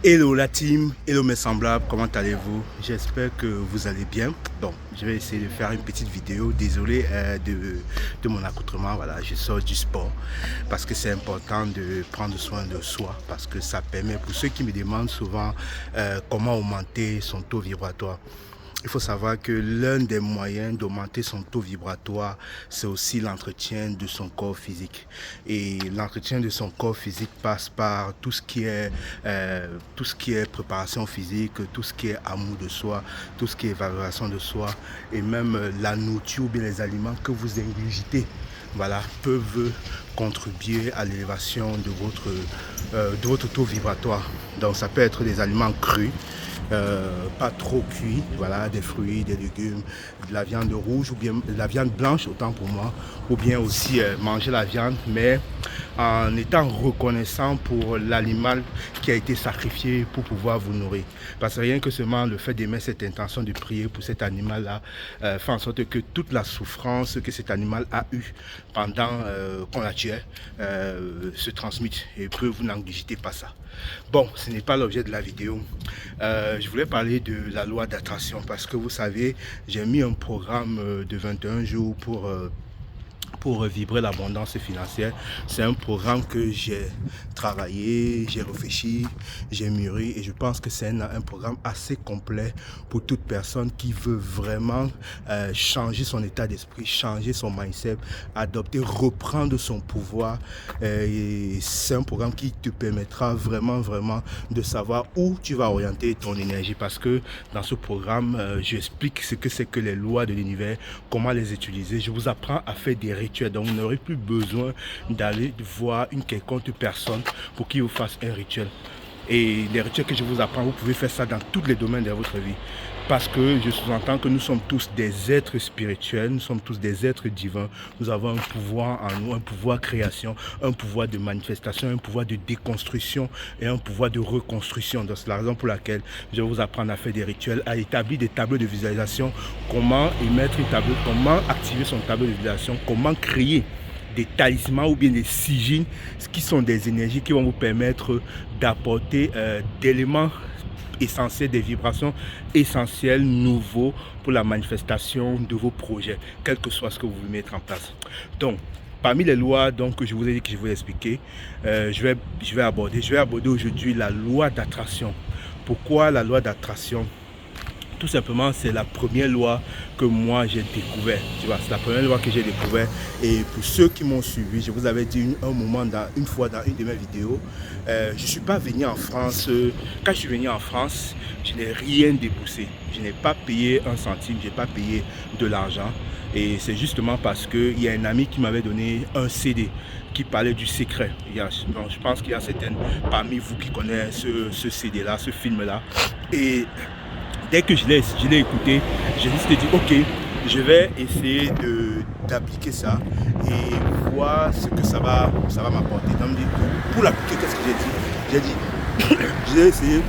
Hello la team, hello mes semblables, comment allez-vous? J'espère que vous allez bien. Bon, je vais essayer de faire une petite vidéo. Désolé de mon accoutrement, voilà, je sors du sport parce que c'est important de prendre soin de soi parce que ça permet, pour ceux qui me demandent souvent comment augmenter son taux vibratoire. Il faut savoir que l'un des moyens d'augmenter son taux vibratoire, c'est aussi l'entretien de son corps physique. Et l'entretien de son corps physique passe par tout ce qui est préparation physique, tout ce qui est amour de soi, tout ce qui est valorisation de soi, et même la nourriture ou bien les aliments que vous ingurgitez, voilà, peuvent contribuer à l'élévation de votre taux vibratoire. Donc ça peut être des aliments crus, pas trop cuit, voilà, des fruits, des légumes, de la viande rouge ou bien de la viande blanche, autant pour moi, ou bien aussi manger la viande, mais en étant reconnaissant pour l'animal qui a été sacrifié pour pouvoir vous nourrir. Parce que rien que seulement le fait d'émettre cette intention de prier pour cet animal-là fait en sorte que toute la souffrance que cet animal a eue pendant qu'on la tuait se transmute et que vous n'engagez pas ça. Bon, ce n'est pas l'objet de la vidéo. Je voulais parler de la loi d'attraction parce que vous savez, j'ai mis un programme de 21 jours pour vibrer l'abondance financière. C'est un programme que j'ai travaillé, j'ai réfléchi, j'ai mûri et je pense que c'est un programme assez complet pour toute personne qui veut vraiment changer son état d'esprit, changer son mindset, adopter, reprendre son pouvoir. Et c'est un programme qui te permettra vraiment de savoir où tu vas orienter ton énergie parce que dans ce programme, j'explique ce que c'est que les lois de l'univers, comment les utiliser. Je vous apprends à faire des rituels. Donc, vous n'aurez plus besoin d'aller voir une quelconque personne pour qu'il vous fasse un rituel. Et les rituels que je vous apprends, vous pouvez faire ça dans tous les domaines de votre vie. Parce que je sous-entends que nous sommes tous des êtres spirituels, nous sommes tous des êtres divins. Nous avons un pouvoir en nous, un pouvoir création, un pouvoir de manifestation, un pouvoir de déconstruction et un pouvoir de reconstruction. Donc c'est la raison pour laquelle je vais vous apprendre à faire des rituels, à établir des tableaux de visualisation, comment émettre une tableau, comment activer son tableau de visualisation, comment créer des talismans ou bien des sigils, qui sont des énergies qui vont vous permettre d'apporter d'éléments essentiels, des vibrations essentielles, nouveaux pour la manifestation de vos projets, quel que soit ce que vous voulez mettre en place. Donc, parmi les lois donc, que je vous ai dit que je vais expliquer, je vais aborder aujourd'hui la loi d'attraction. Pourquoi la loi d'attraction? Tout simplement, c'est la première loi que moi j'ai découvert. Tu vois, c'est la première loi que j'ai découvert. Et pour ceux qui m'ont suivi, je vous avais dit une fois dans une de mes vidéos, je ne suis pas venu en France. Quand je suis venu en France, je n'ai rien déboursé. Je n'ai pas payé un centime, je n'ai pas payé de l'argent. Et c'est justement parce qu'il y a un ami qui m'avait donné un CD qui parlait du secret. Donc, je pense qu'il y a certaines parmi vous qui connaissent ce CD-là, ce film-là. Et dès que je l'ai écouté, j'ai dit, ok, je vais essayer d'appliquer ça et voir ce que ça va m'apporter. Donc, pour l'appliquer, qu'est-ce que j'ai dit? J'ai essayé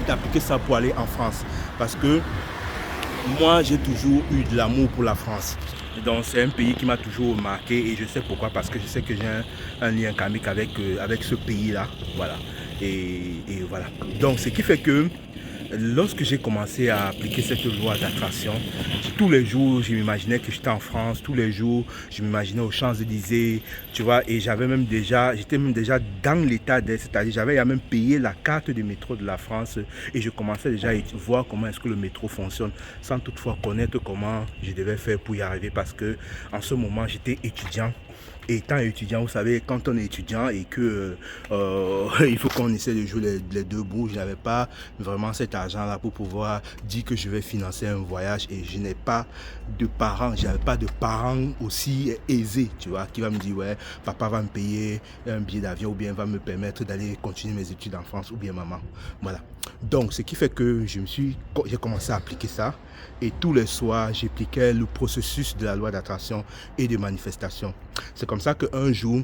d'appliquer ça pour aller en France. Parce que moi, j'ai toujours eu de l'amour pour la France. Donc, c'est un pays qui m'a toujours marqué et je sais pourquoi. Parce que je sais que j'ai un lien karmique avec ce pays-là. Voilà. Et voilà. Donc, ce qui fait que lorsque j'ai commencé à appliquer cette loi d'attraction, tous les jours, je m'imaginais que j'étais en France, tous les jours, je m'imaginais aux Champs-Élysées, tu vois, et j'étais même déjà dans l'état d'être, c'est-à-dire j'avais même payé la carte de métro de la France et je commençais déjà à voir comment est-ce que le métro fonctionne, sans toutefois connaître comment je devais faire pour y arriver, parce que en ce moment, j'étais étudiant. Et étant étudiant, vous savez, quand on est étudiant et que il faut qu'on essaie de jouer les deux bouts, je n'avais pas vraiment cet argent-là pour pouvoir dire que je vais financer un voyage et je n'ai pas de parents, j'avais pas de parents aussi aisés, tu vois, qui va me dire, ouais, papa va me payer un billet d'avion ou bien va me permettre d'aller continuer mes études en France ou bien maman. Voilà. Donc, ce qui fait que j'ai commencé à appliquer ça et tous les soirs, j'appliquais le processus de la loi d'attraction et de manifestation. C'est comme ça qu'un jour,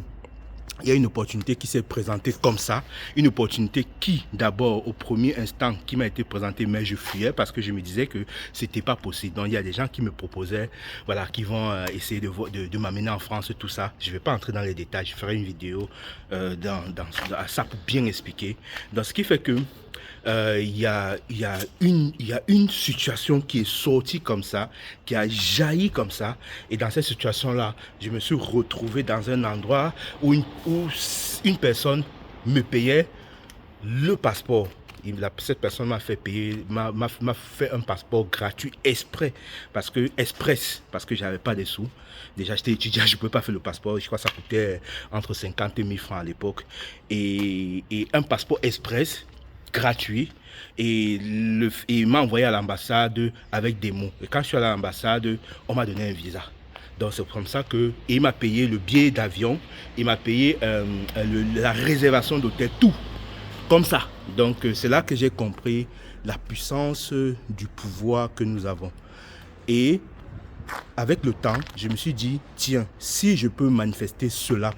il y a une opportunité qui s'est présentée comme ça, une opportunité qui, d'abord, au premier instant, qui m'a été présentée, mais je fuyais parce que je me disais que c'était pas possible. Donc, il y a des gens qui me proposaient, voilà, qui vont essayer de m'amener en France, tout ça. Je vais pas entrer dans les détails, je ferai une vidéo dans ça pour bien expliquer. Donc, ce qui fait que il y a une situation qui est sortie comme ça, qui a jailli comme ça. Et dans cette situation-là, je me suis retrouvé dans un endroit où une personne me payait le passeport. Cette personne m'a fait payer, m'a fait un passeport gratuit parce que j'avais pas de sous. Déjà, j'étais étudiant, je ne pouvais pas faire le passeport. Je crois que ça coûtait entre 50 000 francs à l'époque. Et un passeport express gratuit, et il m'a envoyé à l'ambassade avec des mots. Et quand je suis allé à l'ambassade, on m'a donné un visa. Donc c'est comme ça que il m'a payé le billet d'avion, il m'a payé la réservation d'hôtel, tout comme ça. Donc c'est là que j'ai compris la puissance du pouvoir que nous avons. Et avec le temps, je me suis dit, tiens, si je peux manifester cela,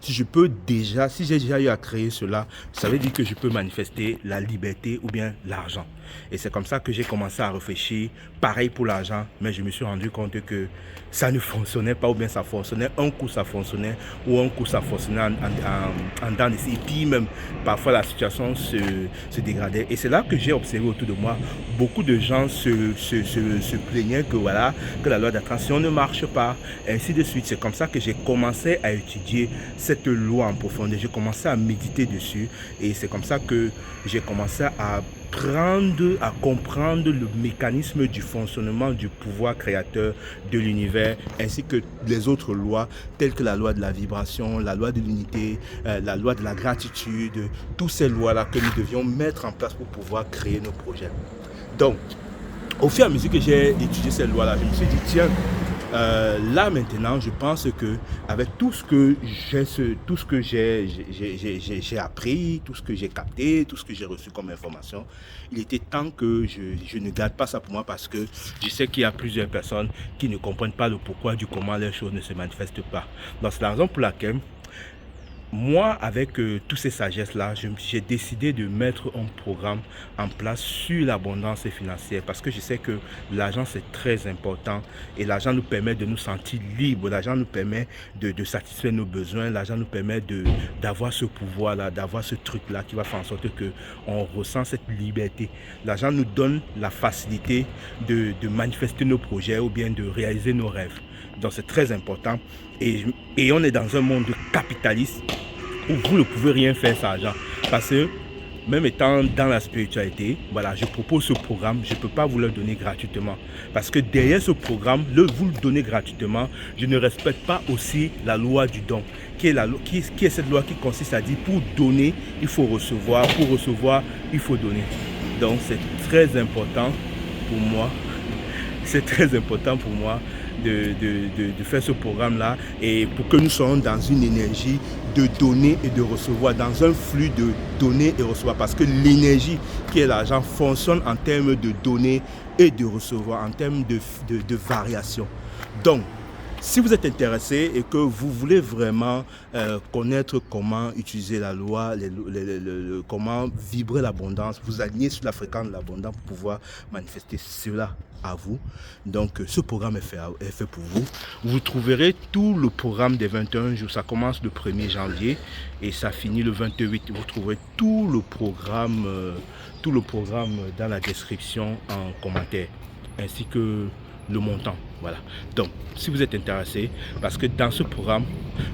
si j'ai déjà eu à créer cela, ça veut dire que je peux manifester la liberté ou bien l'argent. Et c'est comme ça que j'ai commencé à réfléchir, pareil pour l'argent, mais je me suis rendu compte que ça ne fonctionnait pas, ou bien ça fonctionnait, un coup ça fonctionnait, ou un coup ça fonctionnait en dents d'ici. Et puis même, parfois la situation se dégradait. Et c'est là que j'ai observé autour de moi, beaucoup de gens se plaignaient que voilà, que la loi d'attraction ne marche pas, ainsi de suite. C'est comme ça que j'ai commencé à étudier cette loi en profondeur. J'ai commencé à méditer dessus, et c'est comme ça que j'ai commencé à comprendre le mécanisme du fonctionnement du pouvoir créateur de l'univers, ainsi que les autres lois telles que la loi de la vibration, la loi de l'unité, la loi de la gratitude, toutes ces lois-là que nous devions mettre en place pour pouvoir créer nos projets. Donc, au fur et à mesure que j'ai étudié ces lois-là, je me suis dit, tiens, là maintenant, je pense que avec tout ce que j'ai appris, tout ce que j'ai capté, tout ce que j'ai reçu comme information, il était temps que je ne garde pas ça pour moi, parce que je sais qu'il y a plusieurs personnes qui ne comprennent pas le pourquoi du comment les choses ne se manifestent pas. Donc c'est la raison pour laquelle moi, avec toutes ces sagesses-là, j'ai décidé de mettre un programme en place sur l'abondance financière, parce que je sais que l'argent, c'est très important, et l'argent nous permet de nous sentir libres, l'argent nous permet de satisfaire nos besoins, l'argent nous permet d'avoir ce pouvoir-là, d'avoir ce truc-là qui va faire en sorte qu'on ressent cette liberté. L'argent nous donne la facilité de manifester nos projets ou bien de réaliser nos rêves. Donc c'est très important, et on est dans un monde capitaliste où vous ne pouvez rien faire sans argent, parce que même étant dans la spiritualité, voilà, je propose ce programme, je ne peux pas vous le donner gratuitement, parce que derrière ce programme, vous le donnez gratuitement, je ne respecte pas aussi la loi du don, qui est cette loi qui consiste à dire, pour donner, il faut recevoir, pour recevoir, il faut donner. Donc c'est très important pour moi, de faire ce programme-là, et pour que nous soyons dans une énergie de donner et de recevoir, dans un flux de donner et recevoir, parce que l'énergie qui est l'argent fonctionne en termes de donner et de recevoir, en termes de variation. Donc, si vous êtes intéressé et que vous voulez vraiment connaître comment utiliser la loi, comment vibrer l'abondance, vous aligner sur la fréquence de l'abondance pour pouvoir manifester cela à vous. Donc ce programme est fait pour vous. Vous trouverez tout le programme des 21 jours. Ça commence le 1er janvier et ça finit le 28. Vous trouverez tout le programme dans la description en commentaire, ainsi que le montant. Voilà. Donc, si vous êtes intéressé, parce que dans ce programme,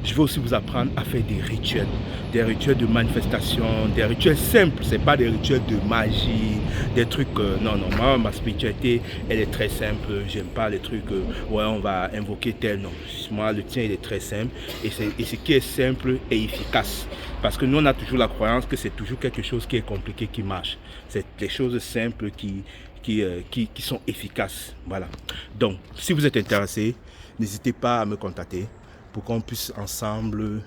je vais aussi vous apprendre à faire des rituels de manifestation, des rituels simples. C'est pas des rituels de magie, des trucs. Non, moi, ma spiritualité, elle est très simple. J'aime pas les trucs. Ouais, on va invoquer tel. Non, moi, le tien, il est très simple. Et ce qui est simple et efficace. Parce que nous, on a toujours la croyance que c'est toujours quelque chose qui est compliqué qui marche. C'est des choses simples qui sont efficaces. Voilà. Donc, si vous êtes intéressé, n'hésitez pas à me contacter pour qu'on puisse ensemble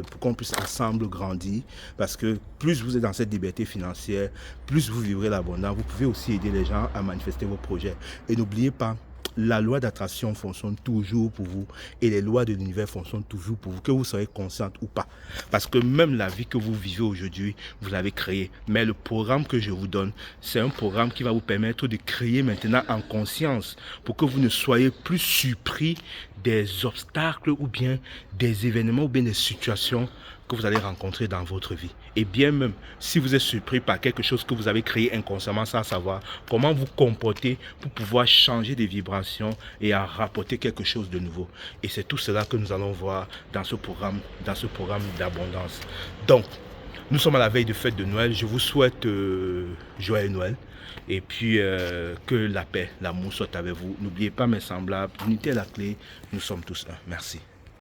pour qu'on puisse ensemble grandir. Parce que plus vous êtes dans cette liberté financière, plus vous vivrez l'abondance. Vous pouvez aussi aider les gens à manifester vos projets. Et n'oubliez pas, la loi d'attraction fonctionne toujours pour vous et les lois de l'univers fonctionnent toujours pour vous, que vous soyez consciente ou pas. Parce que même la vie que vous vivez aujourd'hui, vous l'avez créée. Mais le programme que je vous donne, c'est un programme qui va vous permettre de créer maintenant en conscience pour que vous ne soyez plus surpris des obstacles ou bien des événements ou bien des situations que vous allez rencontrer dans votre vie. Et bien même, si vous êtes surpris par quelque chose que vous avez créé inconsciemment sans savoir, comment vous comporter pour pouvoir changer des vibrations et à rapporter quelque chose de nouveau. Et c'est tout cela que nous allons voir dans ce programme d'abondance. Donc, nous sommes à la veille de fête de Noël. Je vous souhaite joyeux Noël. Et puis que la paix, l'amour soit avec vous. N'oubliez pas mes semblables, l'unité est la clé. Nous sommes tous un. Merci.